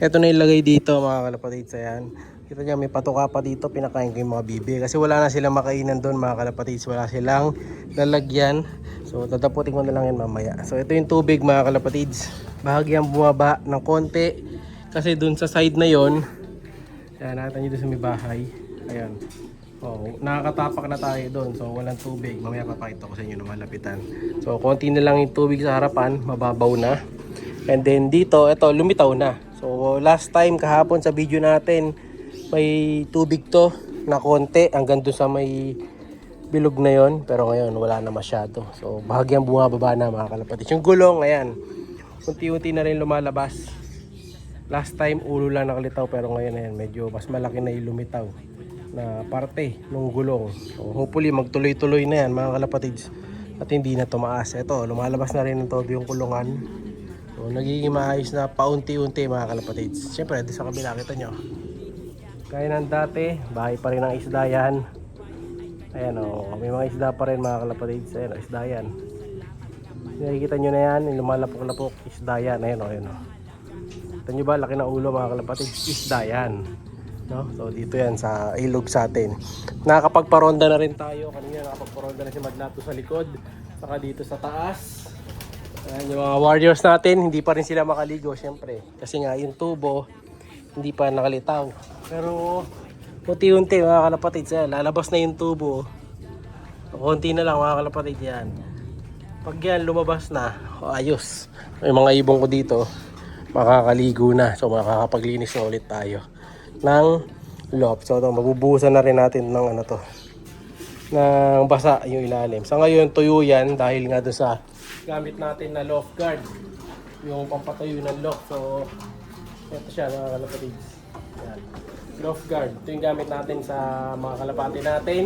Ito na ilagay dito mga kalapatids. Ayan. Kita nyo may patuka pa dito. Pinakain ko yung mga bibi. Kasi wala na silang makainan doon mga kalapatids. Wala silang lalagyan. So tataputin ko na lang yan mamaya. So ito yung tubig mga kalapatids. Bahagyang bumaba ng konti. Kasi doon sa side na yon. Ayan, nakita nyo doon sa may bahay. Ayan. Oh, nakakatapak na tayo doon. So walang tubig. Mamaya papakita ko sa inyo na malapitan. So konti na lang yung tubig sa harapan. Mababaw na. And then dito, ito lumitaw na. So last time kahapon sa video natin, may tubig to na konti hanggang doon sa may bilog na yon. Pero ngayon wala na masyado. So bahagyang bumababa na mga kalapatids. Yung gulong, ayan, unti-unti na rin lumalabas. Last time ulo lang nakalitaw, pero ngayon ayan, medyo mas malaki na yung lumitaw na parte ng gulong. So hopefully magtuloy-tuloy na yan mga kalapatids. At hindi na tumaas. Ito, lumalabas na rin ng todo yung kulungan. So, nagiging maayos na paunti-unti mga kalapatids. Siyempre, dito sa kabila, kita nyo. Kaya ng dati, bahay pa rin ang isda yan. Ayan o, may mga isda pa rin mga kalapatids. Ayan o, isda yan. Nakikita nyo na yan, lumalapok-lapok, isda yan. Ayan o, ayan o. Kita nyo ba, laki ng ulo mga kalapatids, isda yan. No? So, dito yan sa ilog sa atin. Nakakapagparonda na rin tayo. Kanina nakapagparonda na si Madlato sa likod. Saka dito sa taas. Ayan, yung mga warriors natin, hindi pa rin sila makaligo syempre. Kasi nga yung tubo, hindi pa nakalitaw. Pero unti-unti mga kalapatids, lalabas na yung tubo. Konti na lang mga kalapatids yan. Pag yan lumabas na, ayos. May mga ibong ko dito, makakaligo na. So makakapaglinis na ulit tayo ng loob. So mabubuhusan na rin natin ng ano to, ng basa yung ilalim. Sa ngayon tuyo yan dahil nga doon sa gamit natin na loft guard, yung pampatuyo ng loft. So ito siya mga kalapatids. Yan. Loft guard, ito yung gamit natin sa mga kalapati natin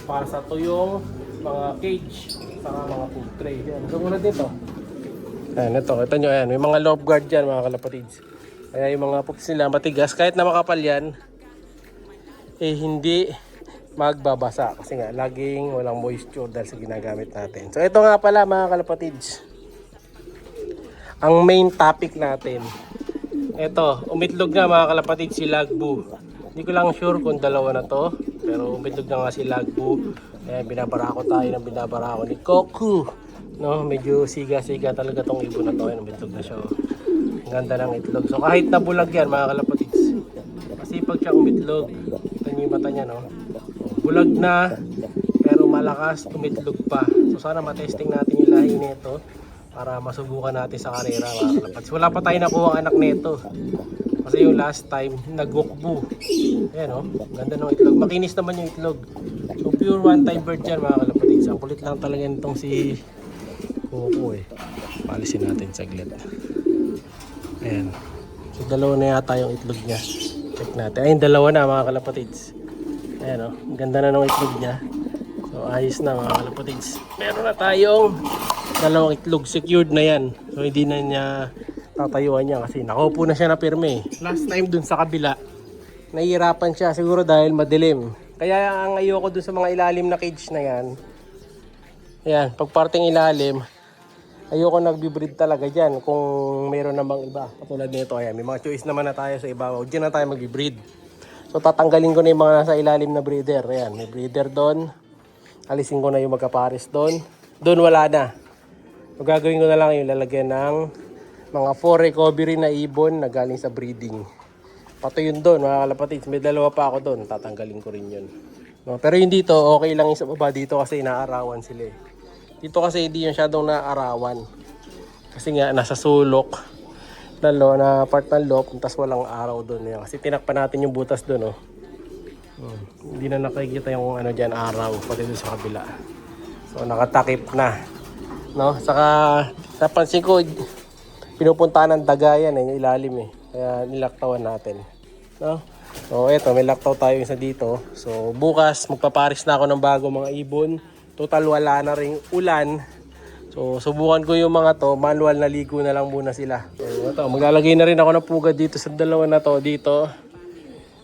para sa tuyong mga cage saka mga food tray. Yan, gumulad dito. Ayan, ito nyo, ayan, may mga loft guard dyan mga kalapatids. Kaya yung mga pups nila matigas, kahit na makapal yan, hindi magbabasa kasi nga laging walang moisture dahil sa ginagamit natin. So ito nga pala mga kalapatids, ang main topic natin. Ito, umitlog na mga kalapatids si Lagbu. Hindi ko lang sure kung dalawa na to, pero umitlog na nga si Lagbu. Ayan, binabarako tayo ng binabarako ni Koku. No, medyo siga-siga talaga tong ibon na to. Ayan, umitlog na siya. Ang ganda ng itlog. So kahit nabulag yan mga kalapatids, kasi pag siya umitlog, ito yung mata niya, no? Bulag na, pero malakas, tumitlog pa. So sana matesting natin yung lahi nito para masubukan natin sa karera mga kalapatids. Wala pa tayo nakuha ang anak nito. Kasi yung last time, nagwokbu. Ayan o, ganda ng itlog. Makinis naman yung itlog. So pure one-time bird yan mga kalapatids. Ang kulit lang talaga nitong si Coco eh. Palisin natin saglit. Ayan. So dalawa na yata yung itlog niya. Check natin. Ayun, dalawa na mga kalapatids. Ayan o, ganda na ng itlog niya. So ayos na mga kalapatids. Meron na tayong dalawang itlog. Secured na yan. So hindi na niya tatayuan niya kasi nakaupo na siya na pirme. Last time dun sa kabila, nahihirapan siya siguro dahil madilim. Kaya ang ayoko dun sa mga ilalim na cage na yan. Ayan, pag parting ilalim, ayoko nagbi-breed talaga dyan kung mayroon namang iba. Katulad nito, ayan, may mga choice naman na tayo sa ibabaw. Diyan na tayo magbi-breed. So tatanggalin ko na yung mga nasa ilalim na breeder. Ayan, may breeder doon. Alisin ko na yung magkapares doon. Doon wala na. So gagawin ko na lang yung lalagyan ng mga 4 recovery na ibon na galing sa breeding. Pato yun doon mga kalapatids. May dalawa pa ako doon. Tatanggalin ko rin yun. No, pero yung dito, okay lang yung sa baba dito kasi inaarawan sila eh. Dito kasi hindi yung masyadong naarawan. Kasi nga nasa sulok na part ng loob, tapos walang araw doon yan. Kasi tinakpan natin yung butas doon, oh. Hindi na nakikita yung ano diyan araw pati doon sa kabila. So nakatakip na, no? Saka napansin ko pinupuntahan ng daga yan yung ilalim eh. Kaya nilaktawan natin, no? So eto, may laktaw tayo isa dito. So bukas magpaparis na ako ng bago mga ibon. Total wala na ring ulan. So subukan ko yung mga to, manual na ligo na lang muna sila. So ito, maglalagay na rin ako ng pugad dito sa dalawa na to dito.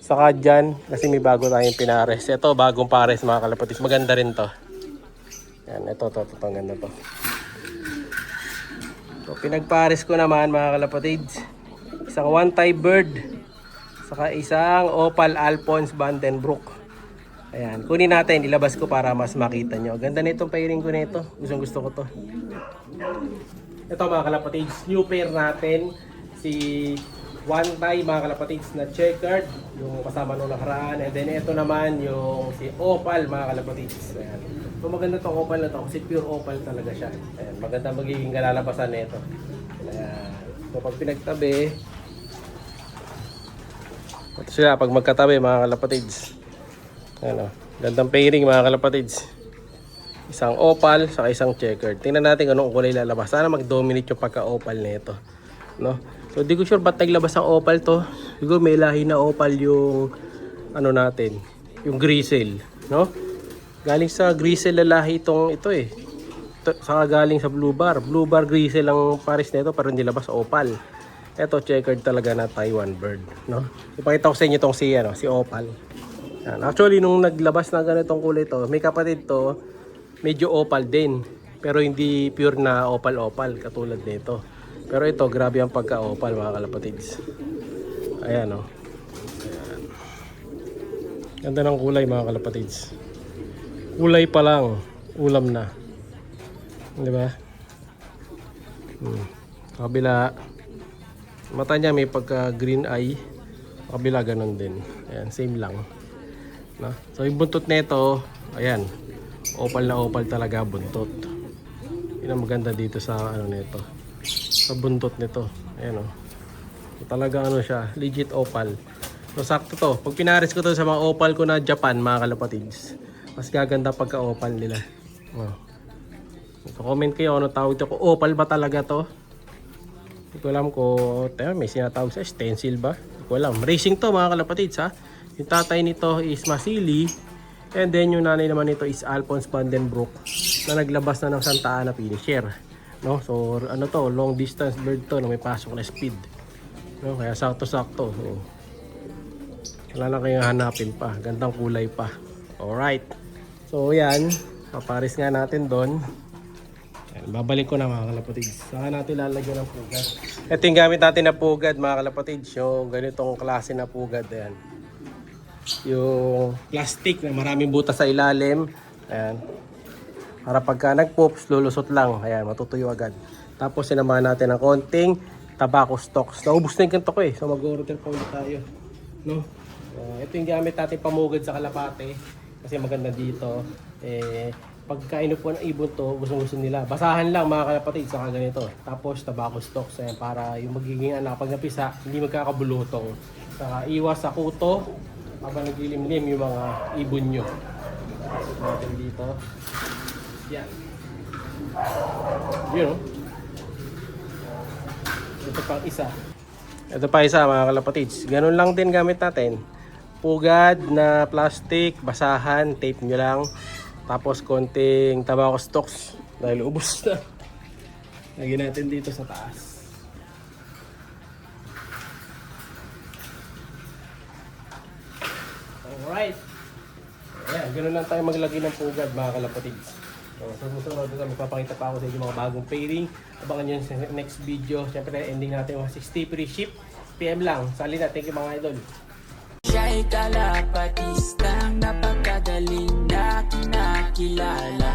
Saka dyan, kasi may bago tayong pinares. Ito, bagong pares mga kalapatids. Maganda rin to. Yan, ito, ang ganda to. So pinagpares ko naman mga kalapatids. isang one Thai bird, saka isang Opal Alphonse Vandenbroek. Ayan, kunin natin, ilabas ko para mas makita nyo. Ganda nitong pairing ko nito. Gustong gusto ko to. Ito mga kalapatids, new pair natin. Si one Thai mga kalapatids na checkered, yung kasama nung nakaraan. And then ito naman yung si Opal mga kalapatids. Ayan. So maganda tong Opal na to kasi pure Opal talaga siya. Ayan, maganda magiging kalalabasan nito. Ayan. So pag pinagtabi, ito sila pag magkatabi mga kalapatids. Ayan o, gandang pairing mga kalapatids. Isang opal saka isang checkered. Tingnan natin kung anong kulay lalabas. Sana mag-dominate yung pagka-opal nito, no? So di ko sure ba't naglabas ang opal to. Siguro may lahi na opal yung ano natin, yung grizzle, no? Galing sa grizzle lalahi itong ito eh. Saka galing sa blue bar. Blue bar grizzle ang pares nito pero hindi labas opal. Ito checkered talaga na Taiwan bird, no? Ipakita ko sa inyo itong si opal. Yan. Actually nung naglabas na ganitong kulay to, may kapatid to, medyo opal din. Pero hindi pure na opal katulad nito. Pero ito grabe ang pagka-opal mga kalapatids. Ayan o. Ayan. Ganda ng kulay mga kalapatids. Kulay pa lang, ulam na. Di ba? Kabila, mata niya may pagka green eye. Kabila ganun din. Ayan, same lang. No? So yung buntot nito, ayan, opal na opal talaga buntot. Yun ang maganda dito sa ano nito, sa buntot nito. Ayan o. So, talaga ano siya, legit opal. So sakto to. Pag pinares ko to sa mga opal ko na Japan mga kalapatids, mas gaganda pagka opal nila. Oh. So, comment kayo ano tawag ito. Opal ba talaga to? Hindi ko alam kung may sinatawag sa stencil ba? Hindi ko alam. Racing to mga kalapatids ha. Yung tatay nito is Masili. And then yung nanay naman nito is Alphonse Vandenbroek na naglabas na ng Santa Ana finisher. No? So ano to, long distance bird to na may pasok na speed. No? Kaya sakto-sakto. Wala na kayong hanapin pa. Gandang kulay pa. Alright. So yan. Paparis nga natin doon. Babalik ko na mga kalapatids. Saka natin lalagyan ng pugad. Ito yung gamit natin na pugad mga kalapatids. Yung ganitong klase na pugad. Ayan. Yung plastic na maraming butas sa ilalim. Ayan. Para pagka nag-poops, lulusot lang. Ayan, matutuyo agad. Tapos sinamahan natin ng konting tobacco stalks. Naubos na yung ganito ko eh. So mag-order pa ulit tayo. No? Ito yung gamit natin pamugad sa kalapate. Kasi maganda dito. Pagka inupuan ng ibon to, gusto nila. Basahan lang mga kalapatid, saka ganito. Tapos tobacco stalks. Ayan, para yung magiging anak pag napisa, hindi magkakabulutong. Saka iwas sa kuto. Habang naglilimlim yung mga ibon nyo. Pasok natin dito. Yan. Yun o. Ito pang isa. Ito pa isa mga kalapatids. Ganun lang din gamit natin. Pugad na plastic, basahan, tape nyo lang. Tapos konting tobacco stalks. Dahil ubos na. Lagyan natin dito sa taas. Alright. Ayan, ganoon lang tayo maglagay ng pugad mga kalapatids. So, sa susunod na magpapakita pa ako sa inyo mga bagong pairing. Abangan nyo sa next video. Siyempre, ending natin mga 60 free ship. PM lang. Sali na. Thank you mga idol. Siya ay kalapatistang napakagaling na kinakilala.